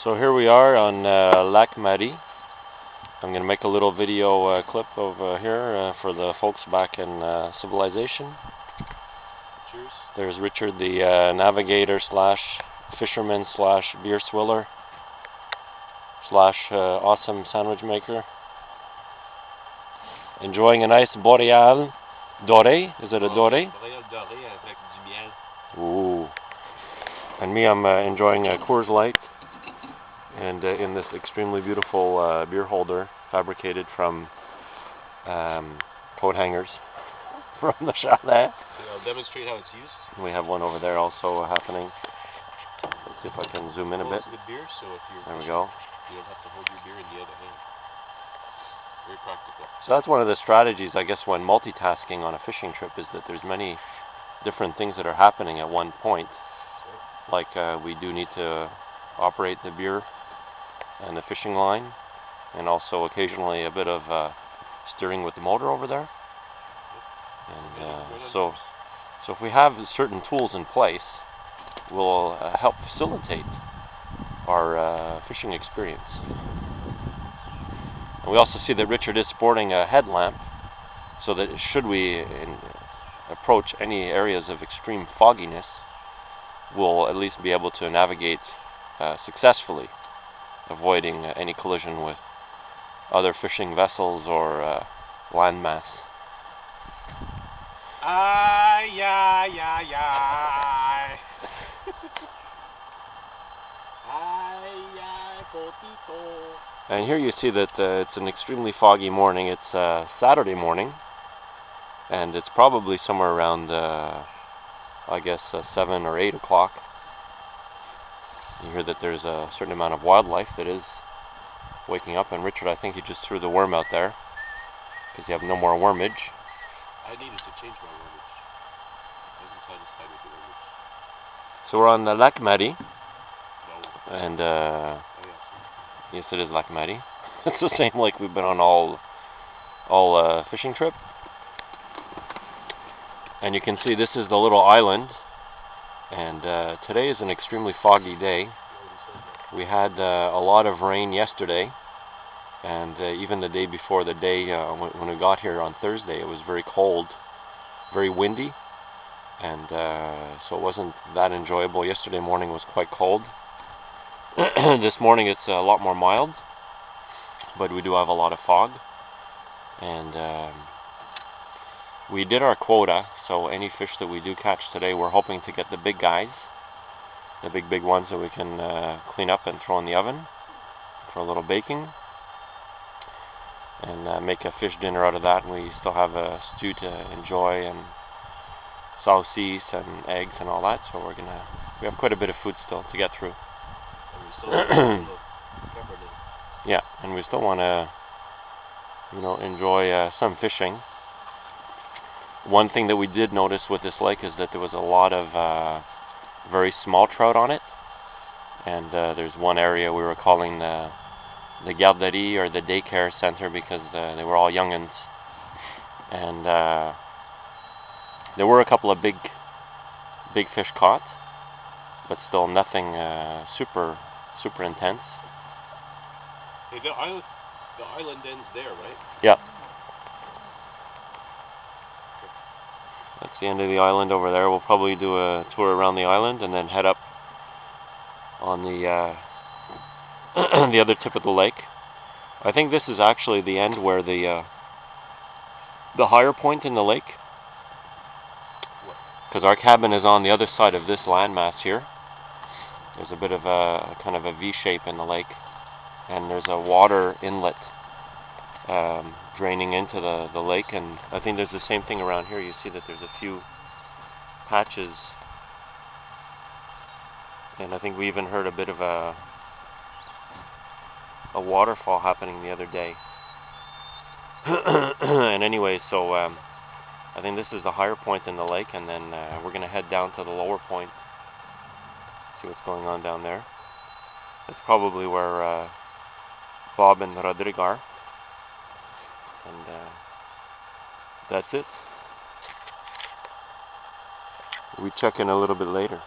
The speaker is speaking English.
So here we are on Lac Marie. I'm going to make a little video clip over here for the folks back in civilization. Cheers. There's Richard, the navigator slash fisherman slash beer swiller slash awesome sandwich maker. Enjoying a nice boreal doré. Is it a doré? Boreal doré avec du miel. Ooh. And me, I'm enjoying a Coors Light. And in this extremely beautiful beer holder fabricated from coat hangers from the chalet. I'll demonstrate how it's used. We have one over there also happening. Let's see if I can zoom in a bit. It's good beer, so if you're there we go. You don't have to hold your beer in the other hand. Very practical. So that's one of the strategies, I guess, when multitasking on a fishing trip, is that there's many different things that are happening at one point. Like we do need to operate the beer and the fishing line, and also occasionally a bit of steering with the motor over there. And so if we have certain tools in place, will help facilitate our fishing experience. And we also see that Richard is sporting a headlamp, so that should we approach any areas of extreme fogginess, we'll at least be able to navigate successfully, avoiding any collision with other fishing vessels or landmass. Ay, ay, ay, ay. Ay, ay, potito. And here you see that it's an extremely foggy morning. It's Saturday morning, and it's probably somewhere around, I guess, 7 or 8 o'clock. You hear that there's a certain amount of wildlife that is waking up, and Richard, I think you just threw the worm out there, because you have no more wormage. I needed to change my wormage. I wasn't satisfied with the wormage. So we're on the Lac Marie, No. and Oh, yes, it is Lac Marie. It's the same lake we've been on all fishing trip. And you can see this is the little island, and today is an extremely foggy day. We had a lot of rain yesterday, and even the day before, the day when we got here on Thursday, it was very cold, very windy, and so it wasn't that enjoyable. Yesterday morning was quite cold. This morning it's a lot more mild, but we do have a lot of fog, and we did our quota, so any fish that we do catch today, we're hoping to get the big guys, the big ones that we can clean up and throw in the oven for a little baking, and make a fish dinner out of that. And we still have a stew to enjoy, and saucisse and eggs and all that, so we have quite a bit of food still to get through. and we still have a little Cabernet. Yeah, and we still want to, enjoy some fishing. One thing that we did notice with this lake is that there was a lot of very small trout on it, and there's one area we were calling the garderie, or the daycare center, because they were all young'uns, and there were a couple of big fish caught, but still nothing super intense. Hey, the island ends there, right? Yeah. That's the end of the island over there. We'll probably do a tour around the island and then head up on the the other tip of the lake. I think this is actually the end where the higher point in the lake, because our cabin is on the other side of this landmass here. There's a bit of a kind of a V shape in the lake, and there's a water inlet draining into the lake, and I think there's the same thing around here. You see that there's a few patches, and I think we even heard a bit of a waterfall happening the other day. And anyway, so I think this is the higher point in the lake, and then we're going to head down to the lower point, see what's going on down there. That's probably where Bob and Rodrigo are. And that's it. We check in a little bit later.